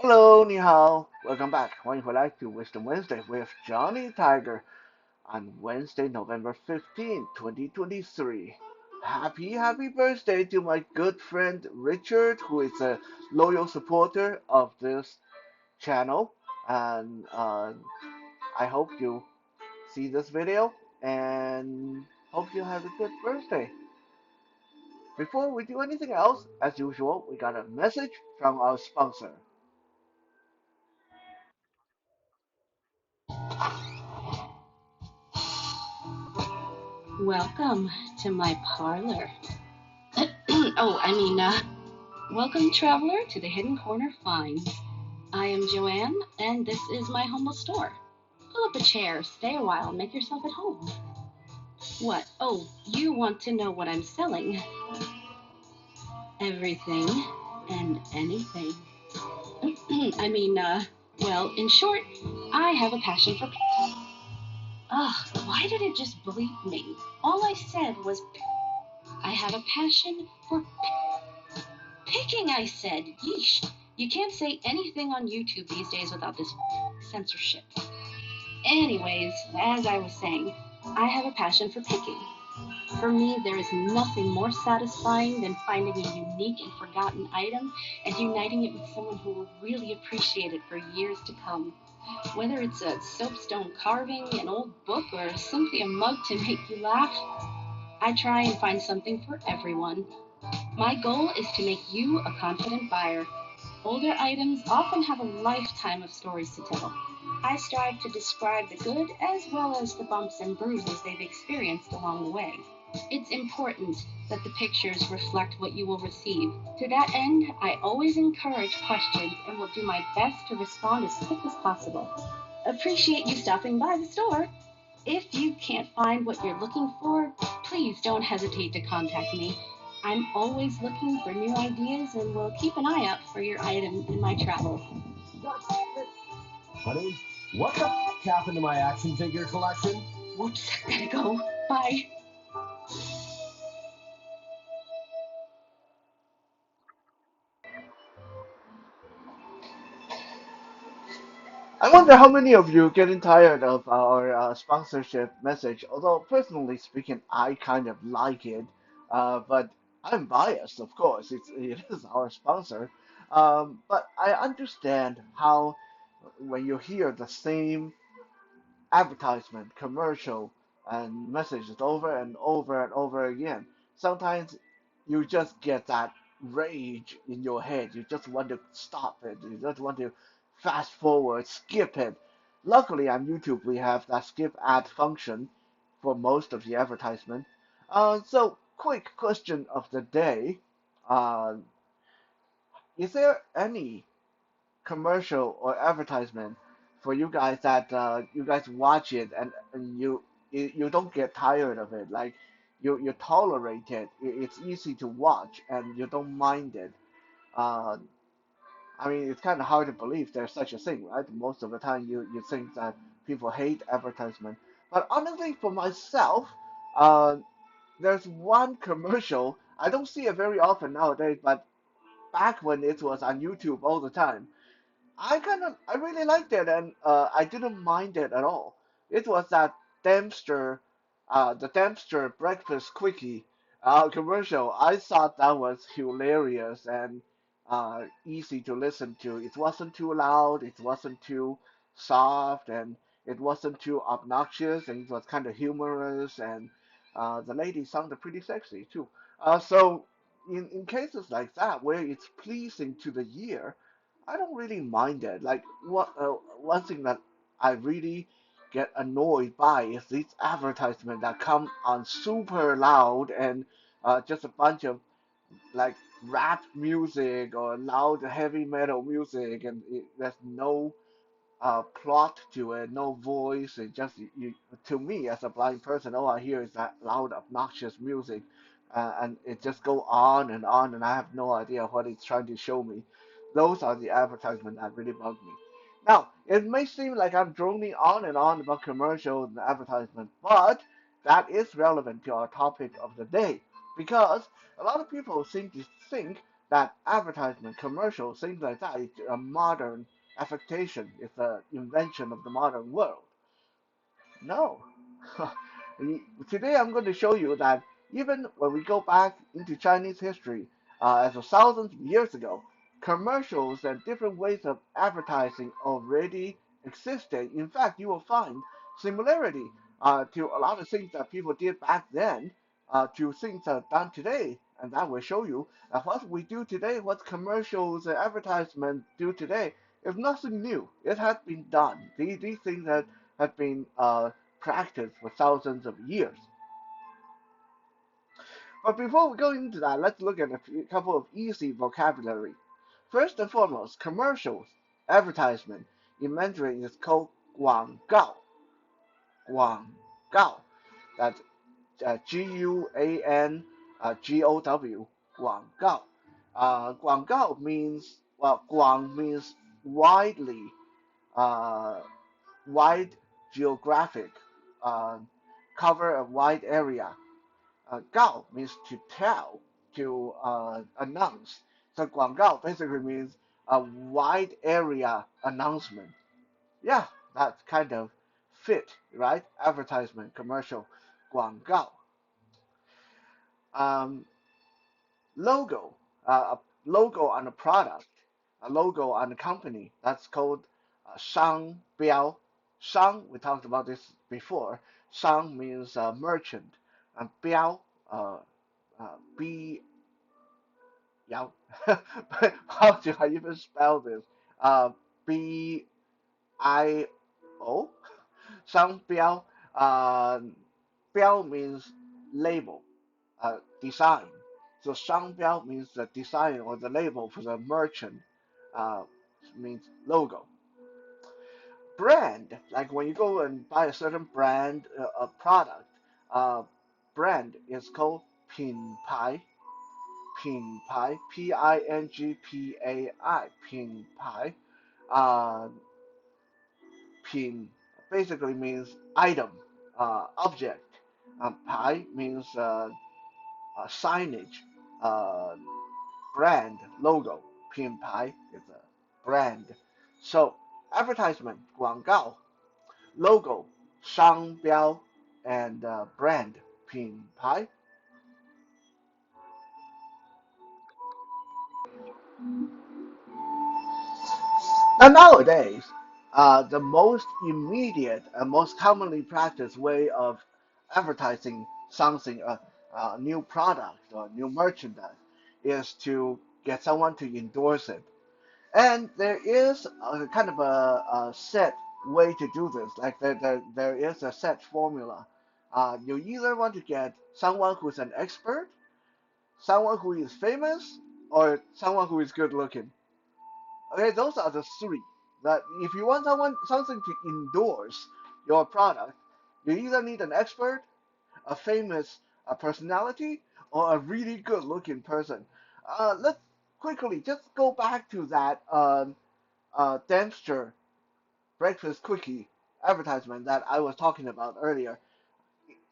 Hello，你好，Welcome back，欢迎回来to Wisdom Wednesday with Johnny Tiger on Wednesday, November 15th, 2023. Happy birthday to my good friend Richard, who is a loyal supporter of this channel, and I hope you see this video and hope you have a good birthday. Before we do anything else, as usual, we got a message from our sponsor. Welcome to my parlor. Welcome, traveler, to the Hidden Corner Finds. I am Joanne, and this is my humble store. Pull up a chair, stay a while, make yourself at home. What? Oh, you want to know what I'm selling? Everything and anything. In short, I have a passion for. Ugh, why did it just bleep me? All I said was, I have a passion for picking, I said. Yeesh. You can't say anything on YouTube these days without this censorship. Anyways, as I was saying, I have a passion for picking. For me, there is nothing more satisfying than finding a unique and forgotten item and uniting it with someone who will really appreciate it for years to come. Whether it's a soapstone carving, an old book, or simply a mug to make you laugh, I try and find something for everyone. My goal is to make you a confident buyer. Older items often have a lifetime of stories to tell. I strive to describe the good as well as the bumps and bruises they've experienced along the way. It's important that the pictures reflect what you will receive. To that end, I always encourage questions and will do my best to respond as quick as possible. Appreciate you stopping by the store. If you can't find what you're looking for, please don't hesitate to contact me. I'm always looking for new ideas and will keep an eye out for your item in my travels. Honey, what the happened to my action figure collection? Whoops, gotta go. Bye. I wonder how many of you getting tired of our sponsorship message. Although personally speaking, I kind of like it, but I'm biased, of course. It is our sponsor, but I understand how when you hear the same advertisement, commercial, and messages over and over and over again, sometimes you just get that rage in your head. You just want to stop it. You just want to fast forward, skip it. Luckily, on YouTube, we have that skip ad function for most of the advertisement. So, quick question of the day. Uh, is there any commercial or advertisement for you guys that you guys watch it and you don't get tired of it, like you tolerate it. It's easy to watch and you don't mind it. uh, I mean, it's kind of hard to believe there's such a thing, right? Most of the time you think that people hate advertisement, but honestly for myself, uh, there's one commercial I don't see it very often nowadays, but back when it was on YouTube all the time, I really liked it, and I didn't mind it at all. It was that Dempster, the Dempster breakfast quickie commercial. I thought that was hilarious and easy to listen to. It wasn't too loud, it wasn't too soft, and it wasn't too obnoxious, and it was kind of humorous, and the lady sounded pretty sexy too. So in cases like that where it's pleasing to the ear, I don't really mind it. Like one thing that I really get annoyed by is these advertisements that come on super loud and just a bunch of like rap music or loud heavy metal music, and there's no plot to it, no voice. It just to me as a blind person, all I hear is that loud, obnoxious music, and it just go on, and I have no idea what it's trying to show me. Those are the advertisements that really bug me. Now, it may seem like I'm droning on and on about commercials and advertisement, but that is relevant to our topic of the day because a lot of people seem to think that advertisement, commercials, things like that, is a modern affectation. It's an invention of the modern world. No. Today I'm going to show you that even when we go back into Chinese history, as of thousands of years ago, commercials and different ways of advertising already existed. In fact, you will find similarity to a lot of things that people did back then to things that are done today. And that will show you that what we do today, what commercials and advertisements do today, is nothing new. It has been done. These things have been practiced for thousands of years. But before we go into that, let's look at couple of easy vocabulary. First and foremost, commercials, advertisement, in Mandarin is called 广告. That's Guangow, 广告. 广告 means, well, 广 means widely, uh, wide geographic, uh, cover a wide area. Gao means to tell, to announce. So 广告 basically means a wide area announcement. Yeah, that kind of fit, right? Advertisement, commercial, 广告. Um, logo, a logo on a product, a logo on a company. That's called 商标. Shang, we talked about this before. Shang means merchant, and 标, uh, B, yeah. How do I even spell this? B-I-O? 商标. 标 means label, design. So 商标 means the design or the label for the merchant, uh, means logo. Brand, like when you go and buy a certain brand of product, uh, brand is called 品牌. 品牌, P-I-N-G-P-A-I, 品牌. Uh, 品 basically means item, object. 牌 means signage, uh, brand, logo. 品牌 is a brand. So advertisement, 广告, logo, 商标, and brand, 品牌. Now nowadays, the most immediate and most commonly practiced way of advertising something, a new product or new merchandise, is to get someone to endorse it. And there is a kind of a set way to do this. Like there is a set formula. You either want to get someone who's an expert, someone who is famous, or someone who is good looking. Okay, those are the three. That if you want something to endorse your product, you either need an expert, a famous personality, or a really good-looking person. Let's quickly just go back to that Dempster breakfast quickie advertisement that I was talking about earlier.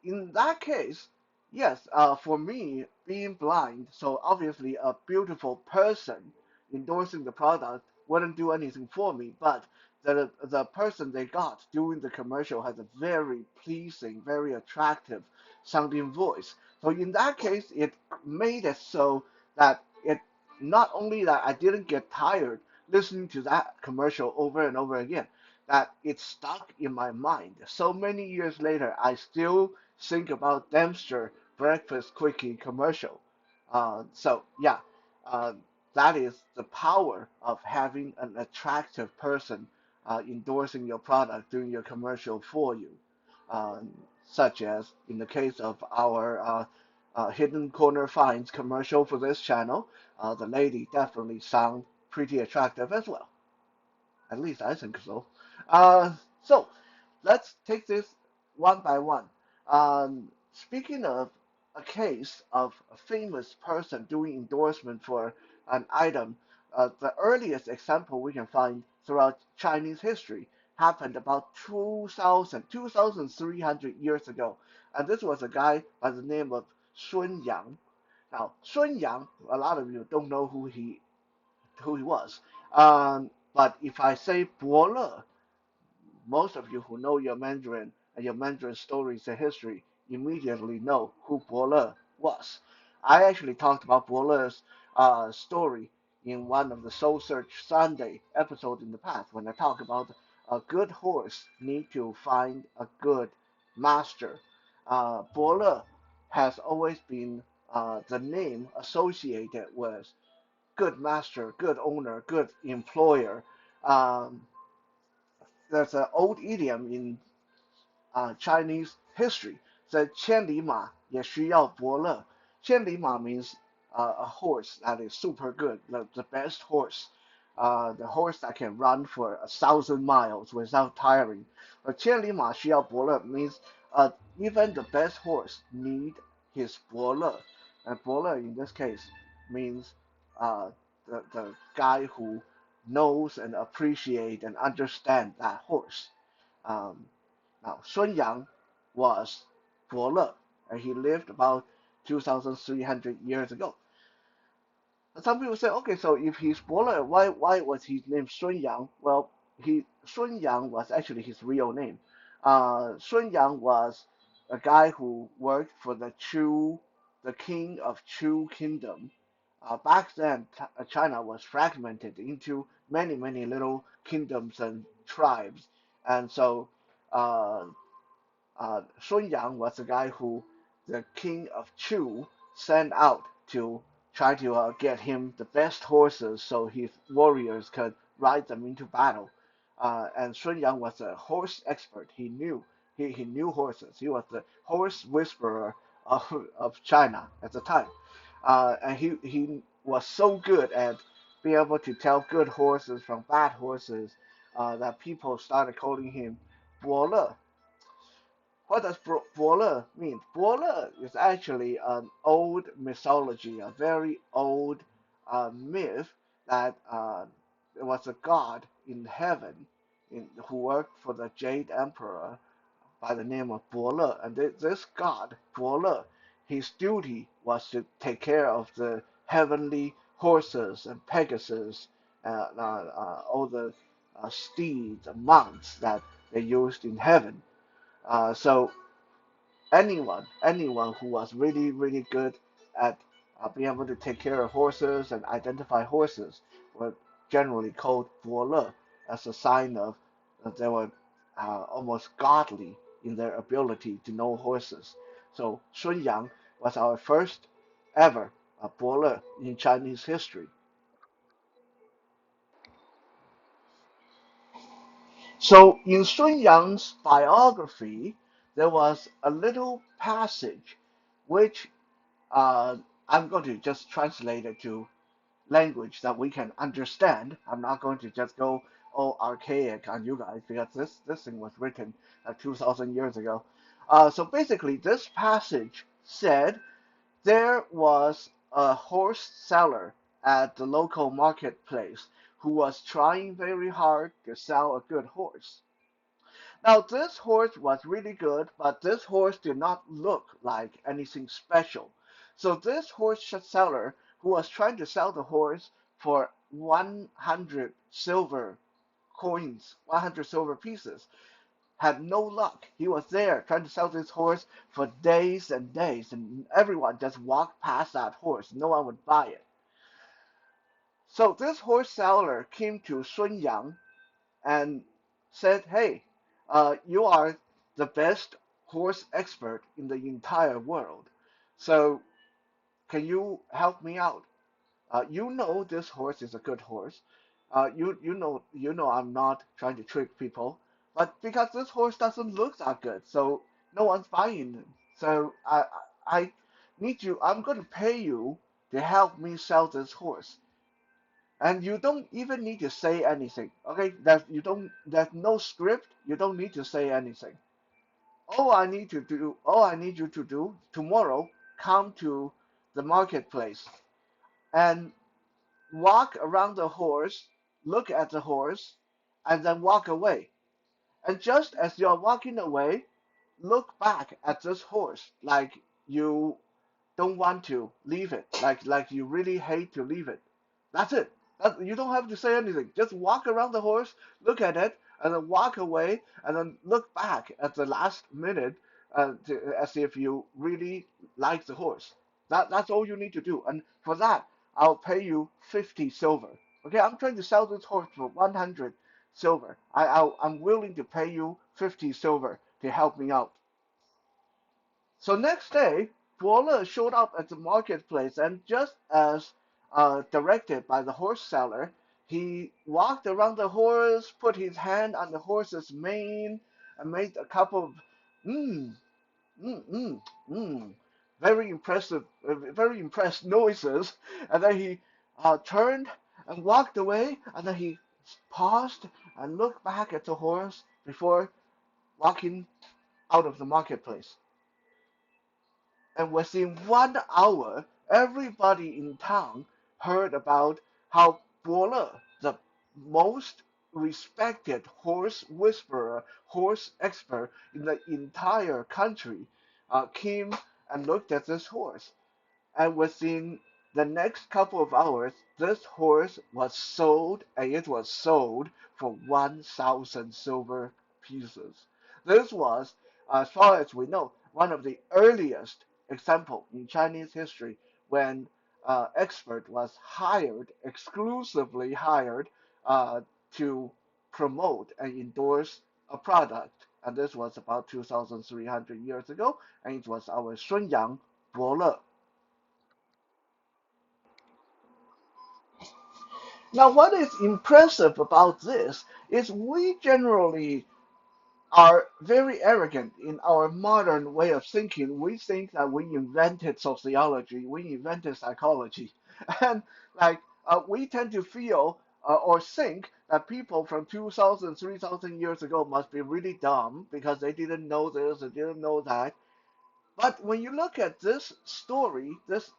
In that case, yes, for me, being blind, so obviously a beautiful person endorsing the product wouldn't do anything for me, but the person they got doing the commercial has a very pleasing, very attractive sounding voice. So in that case, it made it so that it not only that I didn't get tired listening to that commercial over and over again, that it stuck in my mind. So many years later, I still think about Dempster breakfast quickie commercial. So yeah, uh, that is the power of having an attractive person endorsing your product, doing your commercial for you. Um, Such as in the case of our Hidden Corner Finds commercial for this channel, the lady definitely sounds pretty attractive as well. At least I think so. So let's take this one by one. Speaking of a case of a famous person doing endorsement for an item, the earliest example we can find throughout Chinese history happened about 2,300 years ago. And this was a guy by the name of Sun Yang. Now, Sun Yang, a lot of you don't know who he was. But if I say Bo Le, most of you who know your Mandarin and your Mandarin stories and history immediately know who Bo Le was. I actually talked about Bo Le's story in one of the Soul Search Sunday episodes in the past when I talk about a good horse need to find a good master. Bo Le has always been the name associated with good master, good owner, good employer. Um, there's an old idiom in Chinese history said 千里马也需要伯乐. 千里马 means a horse that is super good, the best horse, the horse that can run for 1,000 miles without tiring. But 千里马需要伯乐 means even the best horse need his 伯乐. And 伯乐 in this case means uh, the guy who knows and appreciate and understand that horse. Um, now, Sun Yang was 伯乐, and he lived about 2,300 years ago. Some people say, okay, so if he's Bo why was his name Sun Yang? Well, Sun Yang was actually his real name. Sun Yang was a guy who worked for the king of Chu Kingdom. Back then, China was fragmented into many little kingdoms and tribes, and so uh, Sun Yang was the guy who the king of Chu sent out to try to get him the best horses so his warriors could ride them into battle. And Sun Yang was a horse expert. He knew horses. He was the horse whisperer of China at the time. And he was so good at being able to tell good horses from bad horses that people started calling him 伯乐. What does Bo mean? Bo is actually an old mythology, a very old myth that there was a god in heaven who worked for the Jade Emperor by the name of Bo and this god, Bo his duty was to take care of the heavenly horses and Pegasus, all the steeds and mounts that they used in heaven. So anyone who was really good at being able to take care of horses and identify horses were generally called 伯乐 as a sign of that they were almost godly in their ability to know horses. So Sun Yang was our first ever 伯乐 in Chinese history. So in Sun Yang's biography, there was a little passage which uh, I'm going to just translate it to language that we can understand. I'm not going to just go all archaic on you guys because this thing was written 2,000 years ago. So basically, this passage said there was a horse seller at the local marketplace who was trying very hard to sell a good horse. Now, this horse was really good, but this horse did not look like anything special. So this horse seller, who was trying to sell the horse for 100 silver coins, 100 silver pieces, had no luck. He was there trying to sell this horse for days and days, and everyone just walked past that horse. No one would buy it. So this horse seller came to Sun Yang and said, "Hey, you are the best horse expert in the entire world. So can you help me out? You know this horse is a good horse. You know I'm not trying to trick people, but because this horse doesn't look that good, so no one's buying it. So I need you. I'm going to pay you to help me sell this horse." And you don't even need to say anything. Okay, there's no script. You don't need to say anything. All I need you to do tomorrow, come to the marketplace and walk around the horse, look at the horse, and then walk away. And just as you're walking away, look back at this horse like you don't want to leave it, like you really hate to leave it. That's it. You don't have to say anything. Just walk around the horse, look at it, and then walk away, and then look back at the last minute as if you really like the horse. That's all you need to do. And for that, I'll pay you 50 silver. Okay, I'm trying to sell this horse for 100 silver. I'm willing to pay you 50 silver to help me out. So next day, Tuola showed up at the marketplace, and just as directed by the horse seller, he walked around the horse, put his hand on the horse's mane, and made a couple of mm, mm, mm, mm, very impressed noises. And then he turned and walked away, and then he paused and looked back at the horse before walking out of the marketplace. And within 1 hour, everybody in town heard about how Bo the most respected horse whisperer, horse expert in the entire country, came and looked at this horse. And within the next couple of hours, this horse was sold, and it was sold for 1,000 silver pieces. This was, as far as we know, one of the earliest example in Chinese history when expert was hired, exclusively hired, to promote and endorse a product. And this was about 2,300 years ago, and it was our Sun Yang Bo. Now, what is impressive about this is we generally are very arrogant in our modern way of thinking. We think that we invented sociology, we invented psychology, and we tend to feel or think that people from 2,000, 3,000 years ago must be really dumb because they didn't know this, they didn't know that. But when you look at this story, this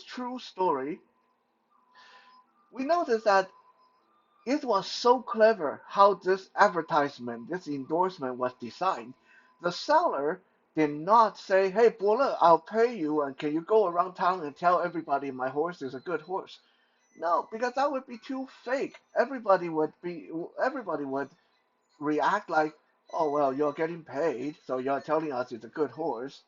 true story, we notice that it was so clever how this advertisement, this endorsement was designed. The seller did not say, "Hey, Bola, I'll pay you, and can you go around town and tell everybody my horse is a good horse?" No, because that would be too fake. Everybody would react like, "Oh well, you're getting paid, so you're telling us it's a good horse,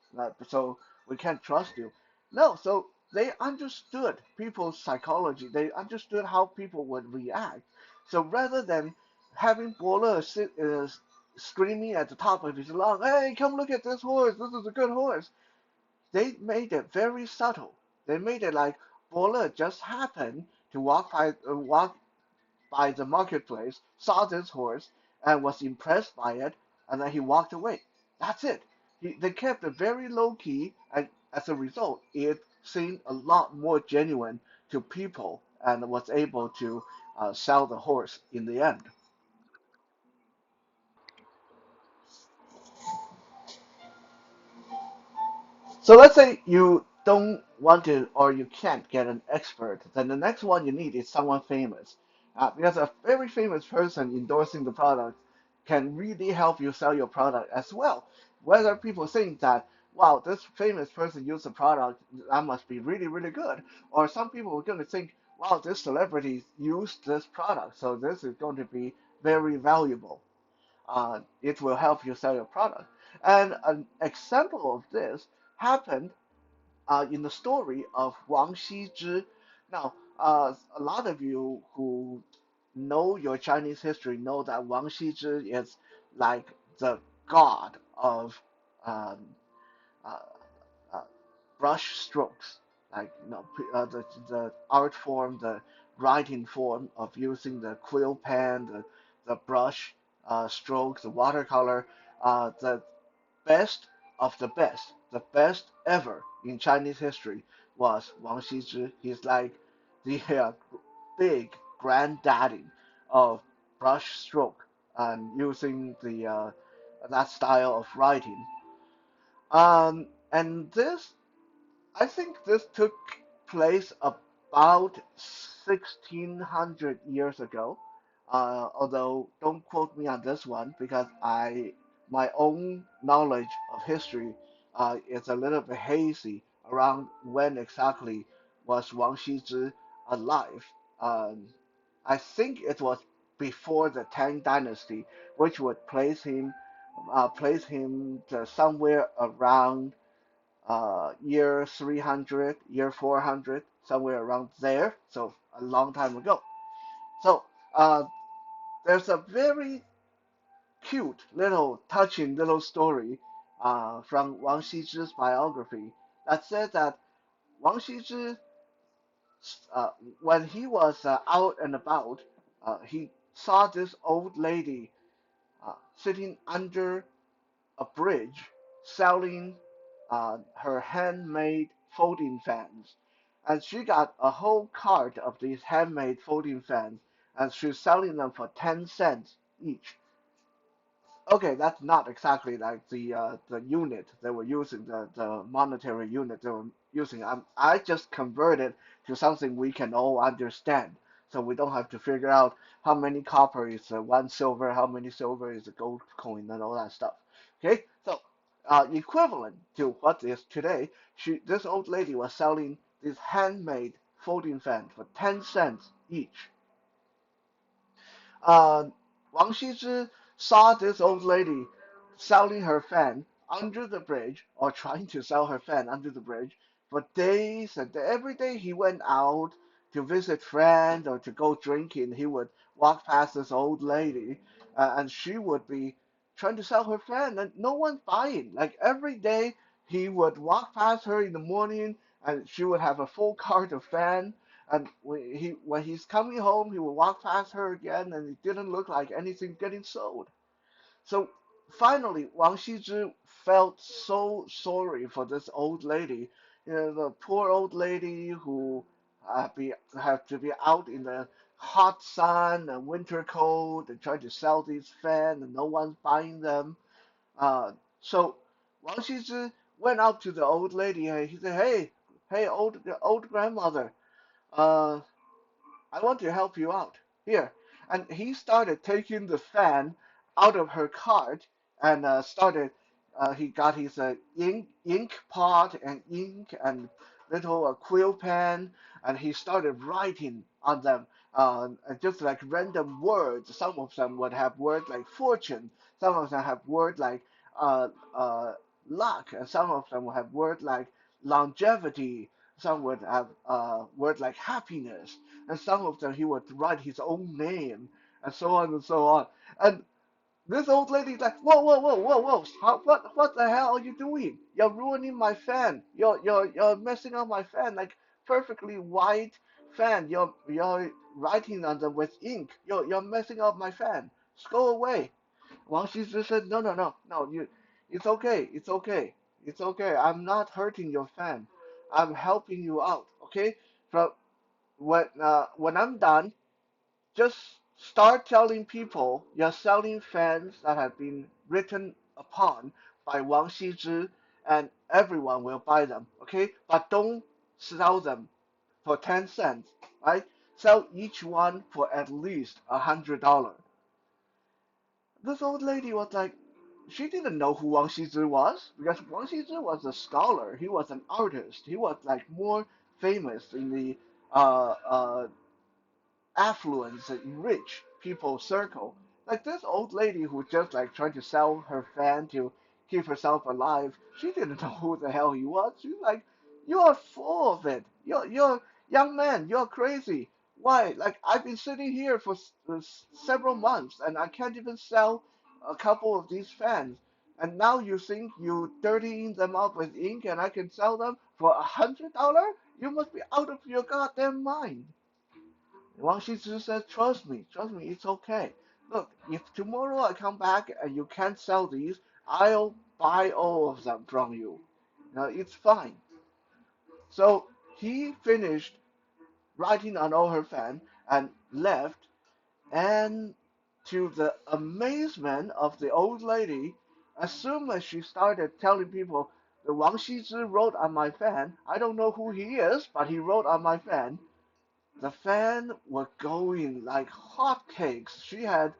so we can't trust you." No, so they understood people's psychology. They understood how people would react. So rather than having Bola screaming at the top of his lungs, "Hey, come look at this horse! This is a good horse!" They made it very subtle. They made it like Bola just happened to walk by the marketplace, saw this horse, and was impressed by it, and then he walked away. That's it. They kept it very low key, and as a result, it seemed a lot more genuine to people and was able to sell the horse in the end. So let's say you don't want to or you can't get an expert, then the next one you need is someone famous. Because a very famous person endorsing the product can really help you sell your product as well. Whether people think that, wow, this famous person used the product, that must be really, really good. Or some people are going to think, wow, this celebrity used this product, so this is going to be very valuable. It will help you sell your product. And an example of this happened in the story of Wang Xizhi. Now, a lot of you who know your Chinese history know that Wang Xizhi is like the god of um, uh, uh, brush strokes, like the art form, the writing form of using the quill pen, the brush strokes, the watercolor, the best of the best ever in Chinese history was Wang Xizhi. He's like the big granddaddy of brush stroke and using the that style of writing. And this, I think this took place about 1600 years ago. Although don't quote me on this one because my own knowledge of history is a little bit hazy around when exactly was Wang Xizhi alive. Um, I think it was before the Tang Dynasty, which would place him somewhere around year 300, year 400, somewhere around there. So a long time ago. So there's a very cute little touching little story from Wang Xizhi's biography that said that Wang Xizhi, uh, when he was out and about, he saw this old lady sitting under a bridge selling her handmade folding fans. And she got a whole cart of these handmade folding fans, and she's selling them for 10 cents each. Okay, that's not exactly like the unit they were using, the monetary unit they were using. I just converted to something we can all understand, so we don't have to figure out how many copper is one silver, how many silver is a gold coin, and all that stuff. Okay, so equivalent to what is today, this old lady was selling this handmade folding fan for 10 cents each. uh, Wang Xizhi saw this old lady selling her fan under the bridge, or trying to sell her fan under the bridge, for days and every day he went out to visit friends or to go drinking. He would walk past this old lady, and she would be trying to sell her fan, and no one buying. Like every day he would walk past her in the morning, and she would have a full cart of fan, and when he's coming home, he will walk past her again, and it didn't look like anything getting sold. So finally, Wang Xizhi felt so sorry for this old lady. You know, the poor old lady who have to be out in the hot sun and winter cold and try to sell these fans, and no one's buying them. So Wang Xizhi went up to the old lady and he said, "Hey, old grandmother. Uh, I want to help you out. Here." And he started taking the fan out of her cart and he got his ink pot and ink and little quill pen, and he started writing on them, just like random words. Some of them would have words like fortune, some of them have words like uh, uh, luck, and some of them would have words like longevity, some would have words like happiness, and some of them he would write his own name, and so on and so on. And this old lady's like, whoa, whoa, whoa, whoa, whoa! What the hell are you doing? You're ruining my fan. You're messing up my fan, like perfectly white fan. You're writing on them with ink. You're messing up my fan. Just go away. Wang Xizhi said, no, no, no, no. It's okay. It's okay. It's okay. I'm not hurting your fan. I'm helping you out. Okay. From when I'm done, just start telling people you're selling fans that have been written upon by Wang Xizhi, and everyone will buy them. Okay, but don't sell them for 10 cents, right? Sell each one for at least $100. This old lady was like, she didn't know who Wang Xizhi was, because Wang Xizhi was a scholar. He was an artist. He was like more famous in the affluence and rich people circle. Like this old lady who just like trying to sell her fan to keep herself alive, she didn't know who the hell he was. She's like, "You're full of it. You're young man. You're crazy. Why? Like I've been sitting here for several months and I can't even sell a couple of these fans. And now you think you dirtying them up with ink and I can sell them for $100? You must be out of your goddamn mind." Wang Shizu said, trust me, it's okay. Look, if tomorrow I come back and you can't sell these, I'll buy all of them from you. Now, it's fine." So he finished writing on all her fan and left, and to the amazement of the old lady, as soon as she started telling people, "The Wang Shizi wrote on my fan, I don't know who he is, but he wrote on my fan," the fan were going like hotcakes. She had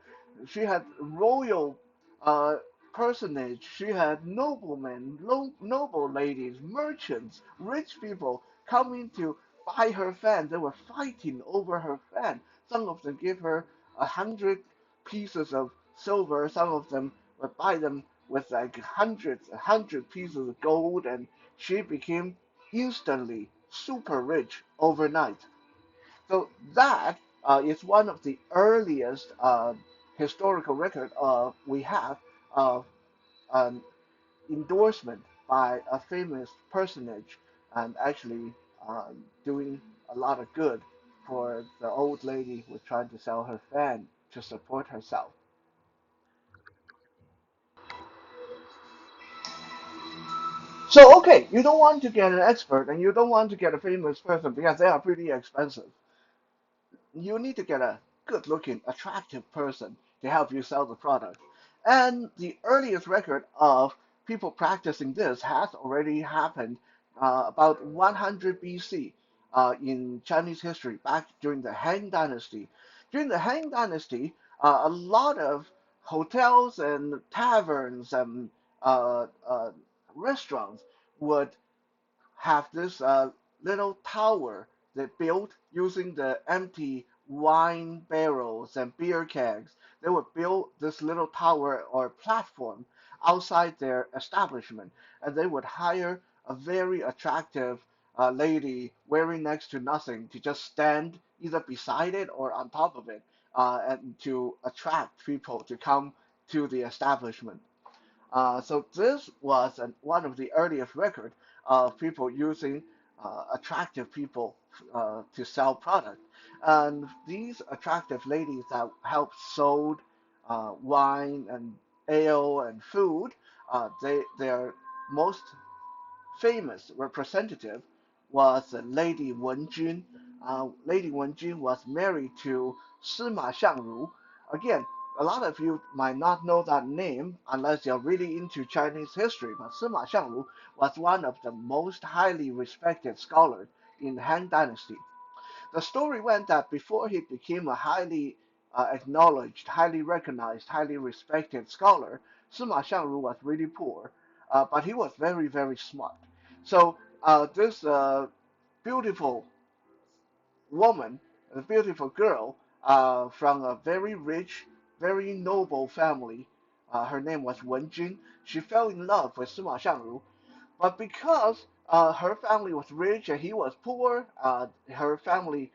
royal uh, personage. She had noblemen, noble ladies, merchants, rich people coming to buy her fan. They were fighting over her fan. Some of them give her 100 pieces of silver. Some of them would buy them with like hundreds, 100 pieces of gold, and she became instantly super rich overnight. So that is one of the earliest historical record we have of an endorsement by a famous personage and actually doing a lot of good for the old lady who was trying to sell her fan to support herself. So, okay, you don't want to get an expert and you don't want to get a famous person because they are pretty expensive. You need to get a good looking, attractive person to help you sell the product. And the earliest record of people practicing this has already happened about 100 BC in Chinese history, back during the Han Dynasty. During the Han Dynasty, a lot of hotels and taverns and restaurants would have this little tower they built using the empty wine barrels and beer kegs. They would build this little tower or platform outside their establishment, and they would hire a very attractive lady wearing next to nothing to just stand either beside it or on top of it, and to attract people to come to the establishment. So this was one of the earliest record of people using attractive people to sell product. And these attractive ladies that helped sold wine and ale and food, their most famous representative was Lady Wenjun. Lady Wenjun was married to Sima Xiangru. Again, a lot of you might not know that name unless you're really into Chinese history, but Sima Xiangru was one of the most highly respected scholars in Han Dynasty. The story went that before he became a highly acknowledged, highly recognized, highly respected scholar, Sima Xiangru was really poor, but he was very, very smart. So this beautiful woman, a beautiful girl from a very rich, very noble family, her name was Wen Jun. She fell in love with Sima Xiangru, but because her family was rich and he was poor, her family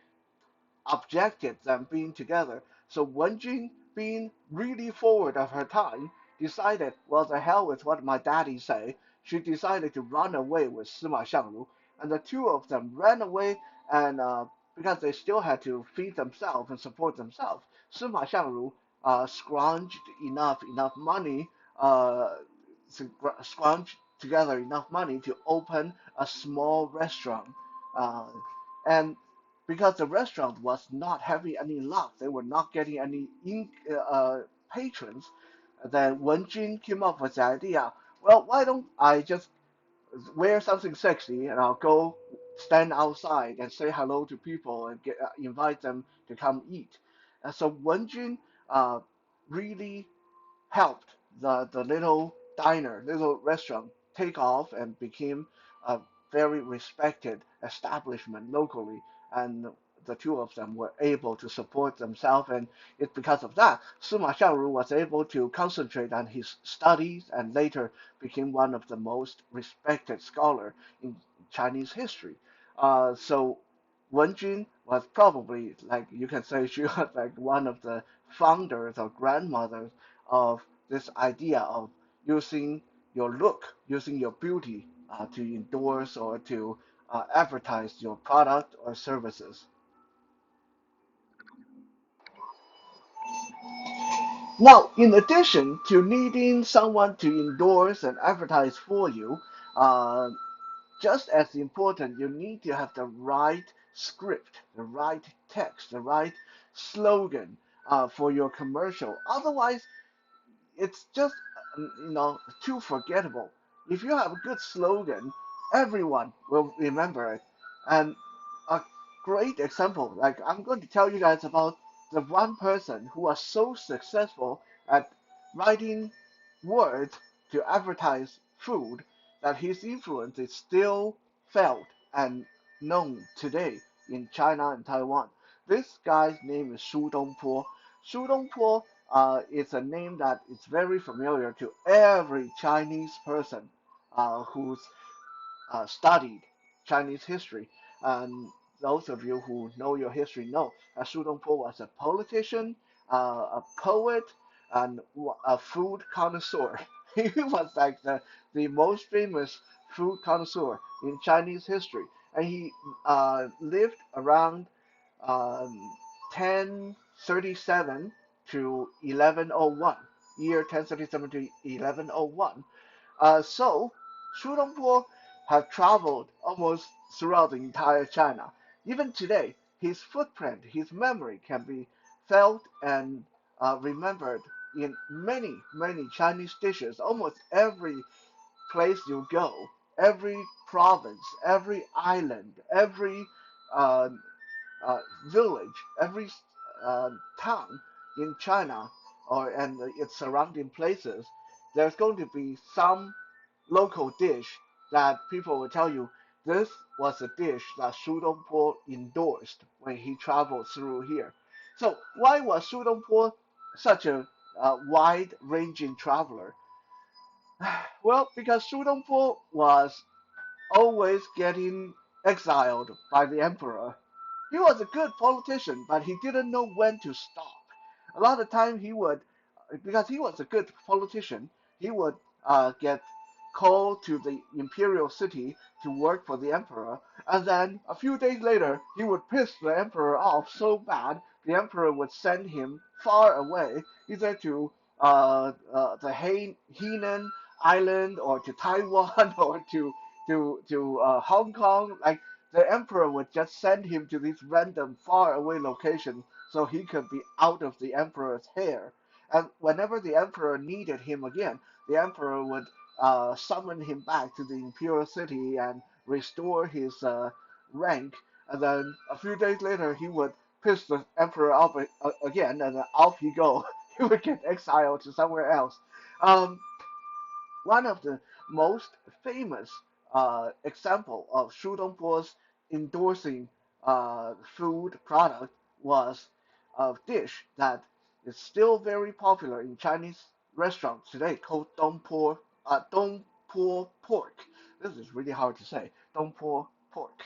objected them being together. So Wen Jun, being really forward of her time, decided, well, the hell with what my daddy say. She decided to run away with Sima Xiangru, and the two of them ran away, and because they still had to feed themselves and support themselves, Sima Xiangru scrounged enough money, uh, scrounged together enough money to open a small restaurant. Uh, and because the restaurant was not having any luck, they were not getting any patrons. Then Wen Jun came up with the idea, well, why don't I just wear something sexy and I'll go stand outside and say hello to people and invite them to come eat. And so Wen Jun uh, really helped the little diner, little restaurant take off and became a very respected establishment locally. And the two of them were able to support themselves. And it's because of that, Sima Xiangru was able to concentrate on his studies and later became one of the most respected scholars in Chinese history. So Wen Jun was probably, like you can say, she was like one of the founders or grandmothers of this idea of using your look, using your beauty to endorse or to advertise your product or services. Now, in addition to needing someone to endorse and advertise for you, uh, just as important, you need to have the right script, the right text, the right slogan for your commercial. Otherwise, it's just too forgettable. If you have a good slogan, everyone will remember it. And a great example, like I'm going to tell you guys about the one person who was so successful at writing words to advertise food that his influence is still felt and known today in China and Taiwan. This guy's name is Shu Dongpo. Shu Dongpo is a name that is very familiar to every Chinese person who's studied Chinese history. And those of you who know your history know that Su Dongpo was a politician, a poet, and a food connoisseur. He was like the most famous food connoisseur in Chinese history. And he lived around um, 1037 to 1101, year 1037 to 1101. So, Shu Dongpo have traveled almost throughout the entire China. Even today, his footprint, his memory can be felt and remembered in many, many Chinese dishes. Almost every place you go, every province, every island, every uh, uh, village, every town in China or and its surrounding places, there's going to be some local dish that people will tell you this was a dish that Shu Dongpo endorsed when he traveled through here. So why was Shu Dongpo such a wide-ranging traveler? Well, because Shu Dongpo was always getting exiled by the emperor. He was a good politician, but he didn't know when to stop. A lot of time he would, because he was a good politician, he would get called to the imperial city to work for the emperor, and then a few days later he would piss the emperor off so bad the emperor would send him far away, either to the Hainan Island or to Taiwan or to Hong Kong. Like the emperor would just send him to these random far away locations so he could be out of the emperor's hair. And whenever the emperor needed him again, the emperor would summon him back to the imperial city and restore his rank. And then a few days later, he would piss the emperor off again, and then off he go. He would get exiled to somewhere else. Um, One of the most famous example of Shu Dongpo's endorsing food product was a dish that is still very popular in Chinese restaurants today called Dongpo pork. This is really hard to say. Dongpo pork.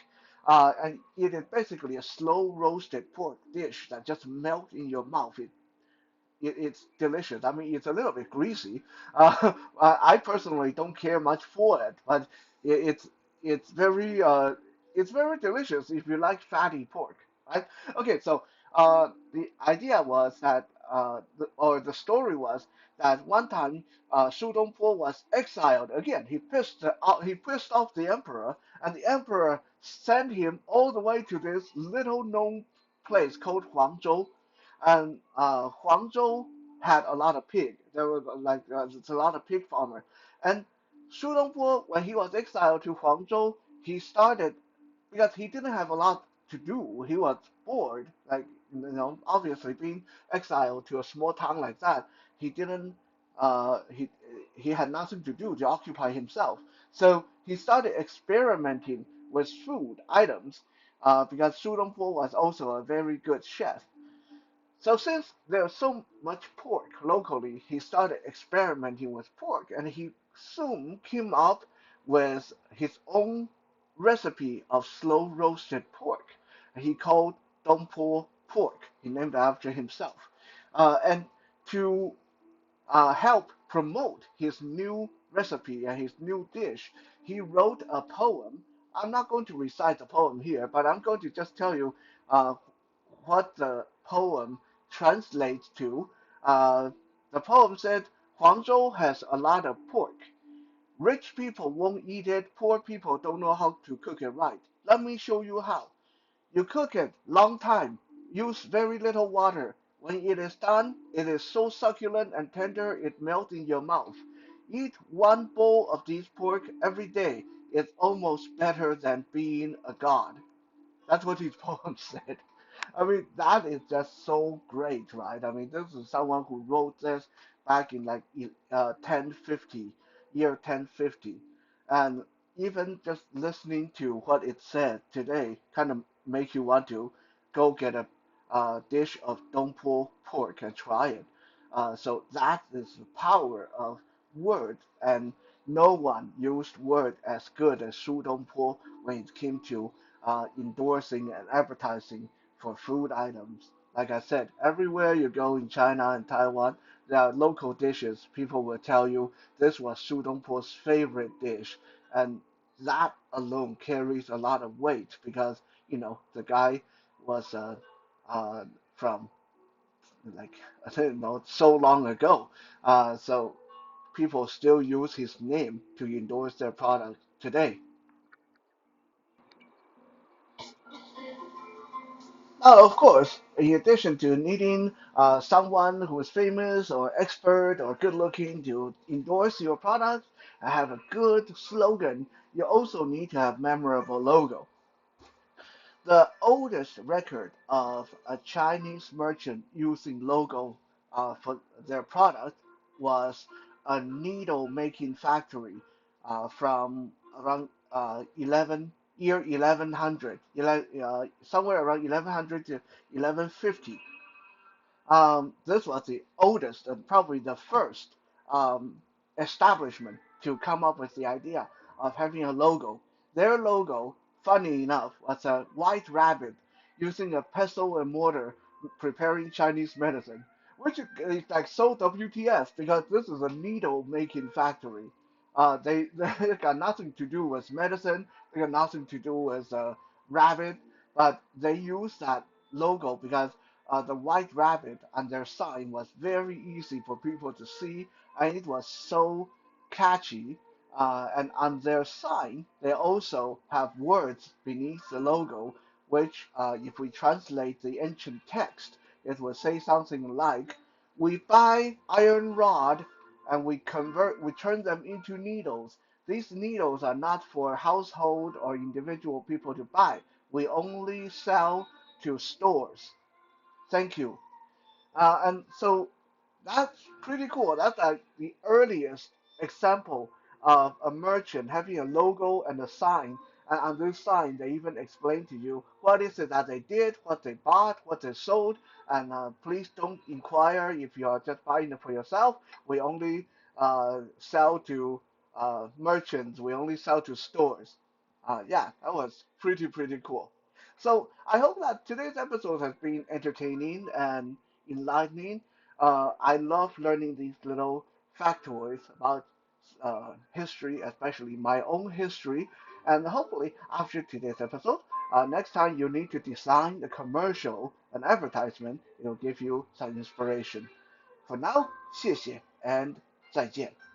And it is basically a slow roasted pork dish that just melts in your mouth. It's delicious. I mean, it's a little bit greasy. I personally don't care much for it, but it's it's very it's very delicious if you like fatty pork, right? Okay, so the idea was that or the story was that one time Su Dongpo was exiled again. He pissed off the emperor, and the emperor sent him all the way to this little known place called Huangzhou, and Huangzhou had a lot of pig. There was it's a lot of pig farmer, and Shu Dongpo, when he was exiled to Huangzhou, he started because he didn't have a lot to do. He was bored, like obviously being exiled to a small town like that, he didn't he had nothing to do to occupy himself. So he started experimenting with food items because Shu Dongpo was also a very good chef. So since there's so much pork locally, he started experimenting with pork, and he soon came up with his own recipe of slow roasted pork. He called Dongpo pork. He named it after himself. And to help promote his new recipe and his new dish, he wrote a poem. I'm not going to recite the poem here, but I'm going to just tell you uh, what the poem translates to. Uh, the poem said, Huangzhou has a lot of pork. Rich people won't eat it, poor people don't know how to cook it right. Let me show you how. You cook it long time, use very little water. When it is done, it is so succulent and tender it melts in your mouth. Eat one bowl of this pork every day. It's almost better than being a god. That's what his poem said. I mean, that is just so great, right? I mean, this is someone who wrote this back in like 1050, year 1050. And even just listening to what it said today kind of make you want to go get a dish of Dongpo pork and try it. So that is the power of word, and no one used word as good as Shu Dongpo when it came to endorsing and advertising for food items. Like I said, everywhere you go in China and Taiwan, there are local dishes. People will tell you this was Shu Dongpo's favorite dish, and that alone carries a lot of weight because the guy was uh, from like I don't know so long ago. So people still use his name to endorse their product today. Of course, in addition to needing someone who is famous or expert or good looking to endorse your product and have a good slogan, you also need to have memorable logo. The oldest record of a Chinese merchant using logo for their product was a needle making factory from around 1100, somewhere around 1100 to 1150. This was the oldest and probably the first establishment to come up with the idea of having a logo. Their logo, funny enough, was a white rabbit using a pestle and mortar preparing Chinese medicine, which is like so WTF because this is a needle making factory. They got nothing to do with medicine. They got nothing to do with rabbit, but they use that logo because the white rabbit and their sign was very easy for people to see, and it was so catchy. And on their sign, they also have words beneath the logo, which, if we translate the ancient text, it will say something like, "We buy iron rod and we turn them into needles. These needles are not for household or individual people to buy. We only sell to stores. Thank you." And so that's pretty cool. That's like the earliest example of a merchant having a logo and a sign. And on this sign, they even explain to you what is it that they did, what they bought, what they sold. And please don't inquire if you are just buying it for yourself. We only sell to merchants. We only sell to stores. Yeah, that was pretty cool. So I hope that today's episode has been entertaining and enlightening. I love learning these little factoids about history, especially my own history. And hopefully, after today's episode, next time you need to design a commercial, an advertisement, it'll give you some inspiration. For now, 谢谢 and 再见.